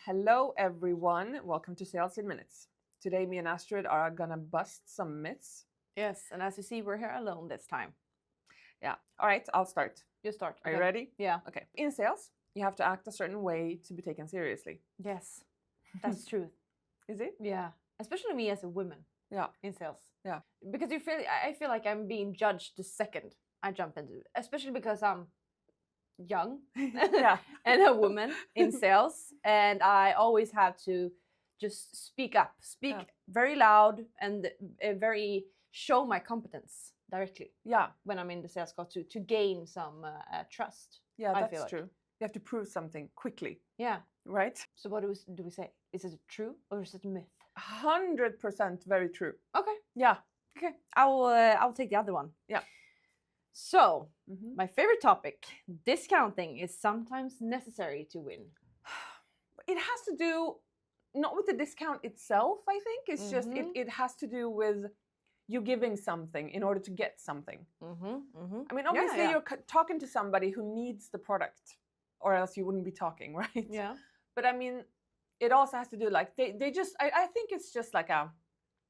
Hello everyone, welcome to Sales in Minutes. Today me and Astrid are gonna bust some myths. Yes, and as you see, we're here alone this time. Yeah, all right, I'll start. You start. Are you ready? Yeah. Okay. In sales, you have to act a certain way to be taken seriously. Yes, that's true. Is it? Yeah, especially me as a woman. Yeah. In sales. Yeah. Because I feel like I'm being judged the second I jump into it, especially because I'm young Yeah. and a woman in sales, and I always have to just speak up, very loud, and very show my competence directly. Yeah. When I'm in the sales call to gain some trust. Yeah, I that's feel like. true. You have to prove something quickly. Yeah. Right? So what do we say? Is it true or is it a myth? 100% very true. Okay. Yeah. Okay. I'll take the other one. Yeah. So my favorite topic: discounting is sometimes necessary to win. It has to do not with the discount itself. I think it's just it has to do with you giving something in order to get something. I mean, obviously you're talking to somebody who needs the product, or else you wouldn't be talking, right? Yeah. But I mean, it also has to do like they just I think it's just like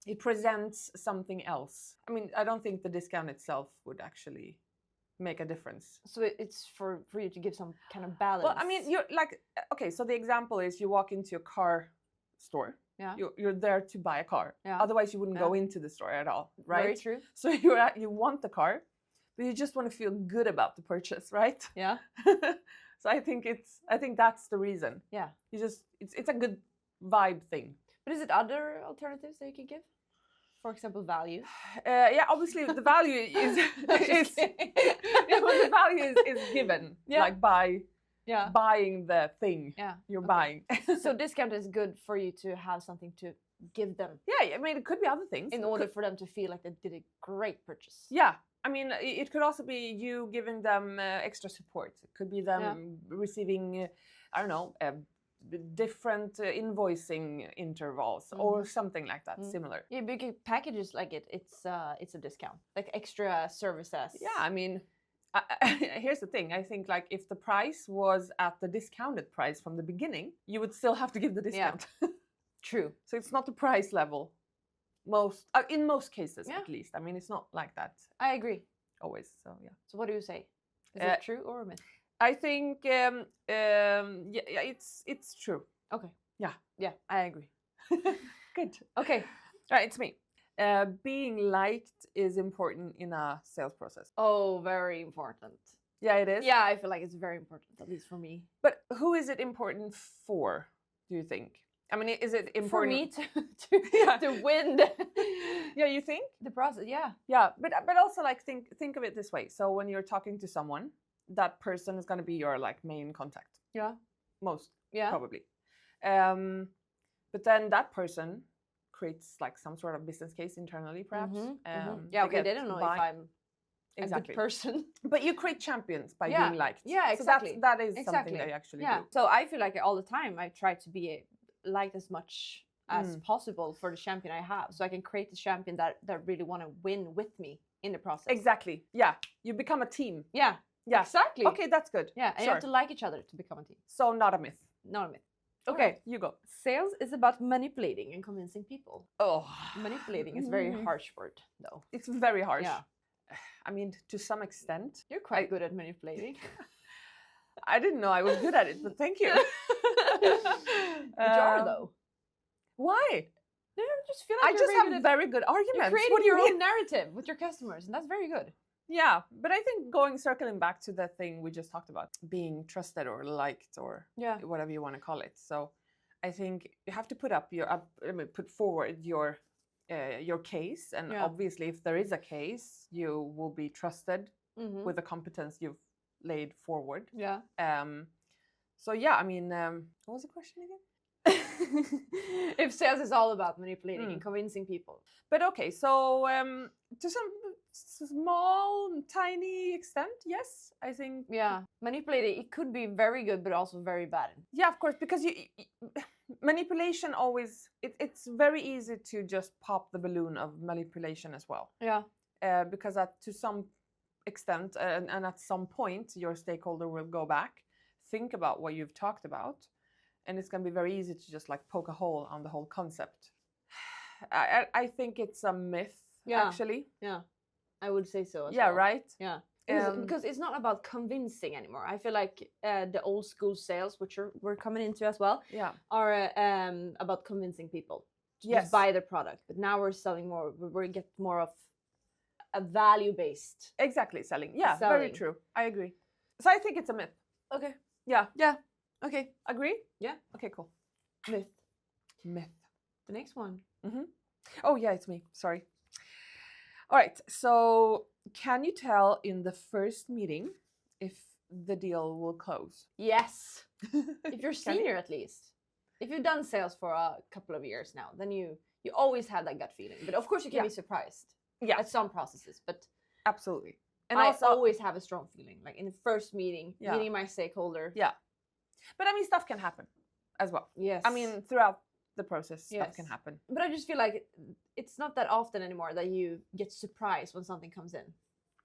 it presents something else. I mean, I don't think the discount itself would actually make a difference. So it's for you to give some kind of balance. Well, I mean, you're like, okay, so the example is you walk into a car store. Yeah. You're there to buy a car. Yeah. Otherwise, you wouldn't go into the store at all, right? Very true. So you want the car, but you just want to feel good about the purchase, right? Yeah. So I think that's the reason. Yeah. It's a good vibe thing. But is it other alternatives that you can give? For example, value. Yeah, obviously the value is the value is given, like by buying the thing you're buying. So discount is good for you to have something to give them. Yeah, I mean it could be other things in order for them to feel like they did a great purchase. Yeah, I mean it could also be you giving them extra support. It could be them receiving, I don't know. Different invoicing intervals or something like that, similar. Yeah, big packages like it's a discount, like extra services. Yeah, I mean, here's the thing. I think like if the price was at the discounted price from the beginning, you would still have to give the discount. Yeah. True. So it's not the price level. In most cases, at least. I mean, it's not like that. I agree. Always. So yeah. So what do you say? Is it true or a myth? I think it's true. Okay. Yeah, I agree. Good. Okay. All right, it's me. Being liked is important in a sales process. Oh, very important. Yeah, it is. Yeah, I feel like it's very important, at least for me. But who is it important for, do you think? I mean, is it important for me to win? Yeah, you think? The process, yeah. Yeah, but also like think of it this way. So when you're talking to someone, that person is going to be your like main contact. Yeah. Most. Yeah. Probably. But then that person creates like some sort of business case internally, perhaps. Yeah, okay, they don't know if I'm a good person. But you create champions by being liked. Yeah, exactly. So that is something that you actually do. So I feel like all the time I try to be liked as much as possible for the champion I have. So I can create a champion that really want to win with me in the process. Exactly. Yeah. You become a team. Yeah. Yeah. Exactly. Okay, that's good. Yeah, and you have to like each other to become a team. So not a myth. Not a myth. Okay, you go. Sales is about manipulating and convincing people. Oh. Manipulating is a very harsh word, though. It's very harsh. Yeah. I mean, to some extent. You're quite good at manipulating. I didn't know I was good at it, but thank you. But you are, though. Why? I just feel like I just have very good arguments. You're creating your own narrative with your customers, and that's very good. Yeah, but I think circling back to the thing we just talked about, being trusted or liked or whatever you want to call it. So I think you have to put forward your case, and obviously if there is a case, you will be trusted with the competence you've laid forward. Yeah. So yeah, I mean, what was the question again? If sales is all about manipulating and convincing people. But okay, so to some small, tiny extent, yes, I think. Yeah, manipulating, it could be very good, but also very bad. Yeah, of course, because manipulation always, it's very easy to just pop the balloon of manipulation as well. Yeah. Because to some extent, and at some point, your stakeholder will go back, think about what you've talked about, and it's going to be very easy to just like poke a hole on the whole concept. I think it's a myth, actually. Yeah, I would say so as yeah, well. right? Yeah. Because it's not about convincing anymore. I feel like the old school sales, which we're coming into as well, are about convincing people to just buy the product. But now we're selling more. We get more of a value-based selling. Yeah, very true. I agree. So I think it's a myth. Okay. Yeah. Yeah. Okay. Agree? Yeah. Okay, cool. Myth. The next one. Oh yeah, it's me. Sorry. All right. So can you tell in the first meeting if the deal will close? Yes. If you're senior, at least. If you've done sales for a couple of years now, then you always have that gut feeling. But of course, you can be surprised. At some processes, but absolutely. And I also always have a strong feeling, like in the first meeting, meeting my stakeholder. Yeah. But I mean, stuff can happen as well. Yes. I mean, throughout the process, stuff can happen. But I just feel like it's not that often anymore that you get surprised when something comes in.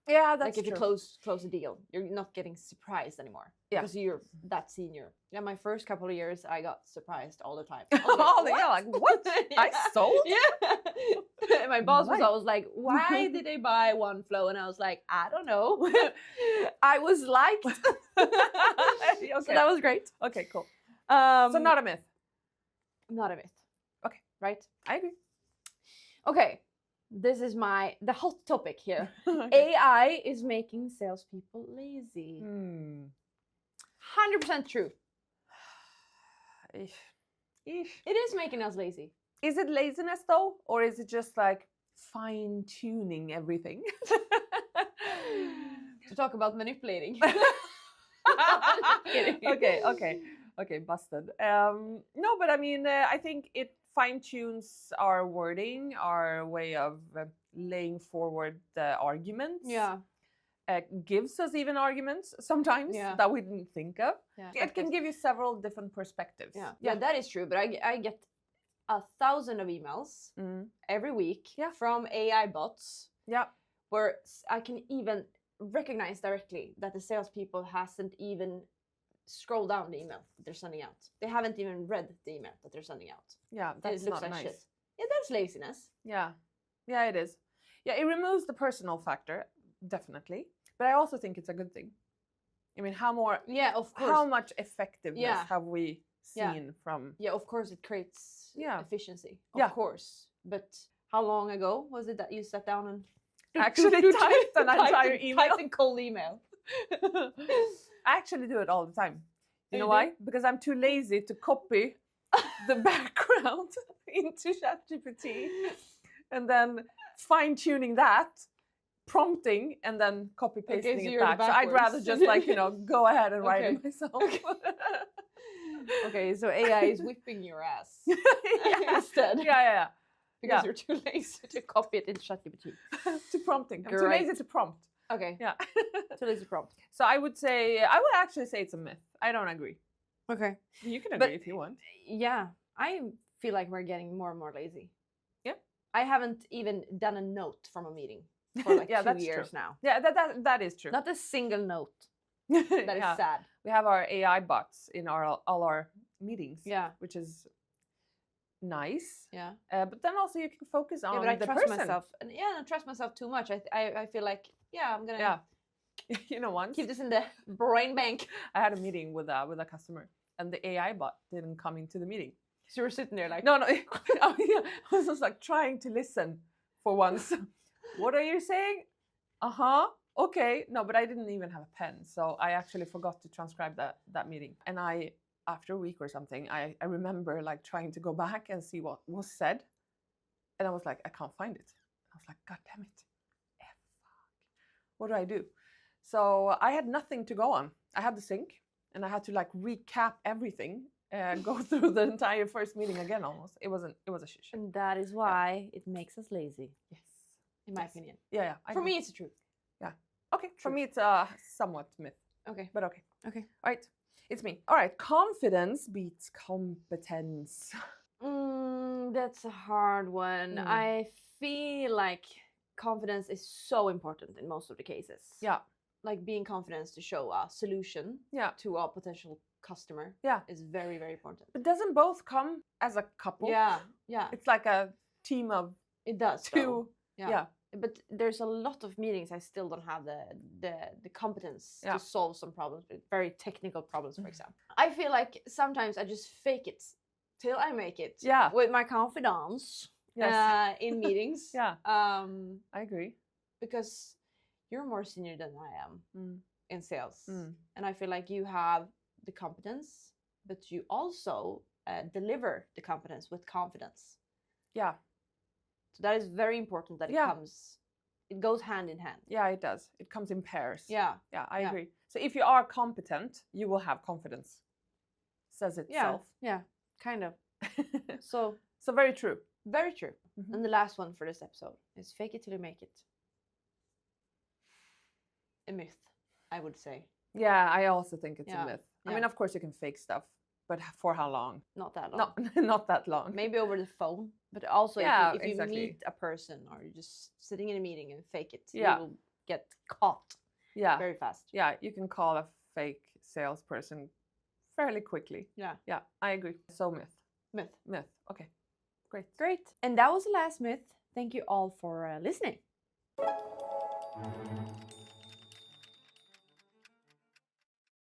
Yeah, that's like if true. you close a deal, you're not getting surprised anymore because you're that senior. Yeah, my first couple of years, I got surprised all the time. Like what? I sold? Yeah. And my boss was always like, "Why did they buy Oneflow?" And I was like, "I don't know. I was liked." Okay. So that was great. Okay, cool. So not a myth. Not a myth. Okay, right? I agree. Okay. This is the hot topic here. AI is making salespeople lazy. 100% true. It is making us lazy. Is it laziness though? Or is it just like fine-tuning everything? To talk about manipulating. Okay, busted. No, but I mean, I think it fine-tunes our wording, our way of laying forward the arguments. Yeah. Gives us even arguments sometimes that we didn't think of. Yeah. It can give you several different perspectives. Yeah, that is true. But I get 1,000 of emails every week from AI bots. Yeah. Where I can even recognize directly that the salespeople hasn't even scrolled down the email that they're sending out. They haven't even read the email that they're sending out. Yeah, that's it looks not like nice. Shit. Yeah, that's laziness. Yeah, it is. Yeah, it removes the personal factor, definitely. But I also think it's a good thing. I mean, how much effectiveness have we seen from? Yeah, of course it creates efficiency. Of Yeah. course. But how long ago was it that you sat down and actually typed an entire email? Typed in cold email. I actually do it all the time. You know why? Because I'm too lazy to copy the background into ChatGPT and then fine-tuning that, prompting, and then copy-pasting it back. So I'd rather just go ahead and write it myself. Okay, so AI is whipping your ass instead. Yeah. Because you're too lazy to copy it in ChatGPT. To prompting. I'm too lazy to prompt. Okay. Yeah. Too lazy to prompt. So I would actually say it's a myth. I don't agree. Okay. You can agree if you want. Yeah. I feel like we're getting more and more lazy. Yeah. I haven't even done a note from a meeting for like 2 years now. Yeah, that is true. Not a single note. That is sad. We have our AI bots in all our meetings. Yeah. Which is nice. Yeah. But then also you can focus on but I the trust person. myself. And I trust myself too much. I feel like I'm gonna. Yeah. You know, once keep this in the brain bank. I had a meeting with a customer, and the AI bot didn't come into the meeting. So you were sitting there like, no. I was just like trying to listen for once. What are you saying? Okay. No, but I didn't even have a pen, so I actually forgot to transcribe that meeting. And after a week or something, I remember like trying to go back and see what was said, and I was like, I can't find it. I was like, God damn it. What do I do? So I had nothing to go on. I had the sync, and I had to like recap everything, go through the entire first meeting again. Almost, it was a shish. And that is why it makes us lazy. Yes, in my opinion. Yeah. For me, it's the truth. Yeah. Okay. For me, it's a somewhat myth. Okay. But okay. Okay. All right. It's me. All right. Confidence beats competence. That's a hard one. I feel like confidence is so important in most of the cases. Yeah. Like being confident to show a solution to a potential customer. Yeah. Is very, very important. But doesn't both come as a couple? Yeah. Yeah. It's like a team of it does two. Yeah. But there's a lot of meetings I still don't have the competence to solve some problems, very technical problems, for example. I feel like sometimes I just fake it till I make it. Yeah. With my confidence. Yes. In meetings. Yeah. I agree. Because you're more senior than I am in sales. And I feel like you have the competence, but you also deliver the competence with confidence. Yeah. So that is very important that it goes hand in hand. Yeah, it does. It comes in pairs. Yeah. Yeah, I agree. So if you are competent, you will have confidence. Says itself. Yeah, kind of. So very true. Very true. And the last one for this episode is fake it till you make it. A myth, I would say. Yeah, I also think it's a myth. I mean, of course you can fake stuff, but for how long? Not that long. No, not that long. Maybe over the phone, but also if you meet a person or you're just sitting in a meeting and fake it, you will get caught very fast. Yeah, you can call a fake salesperson fairly quickly. Yeah, I agree. So myth. Okay, great. And that was the last myth. Thank you all for listening.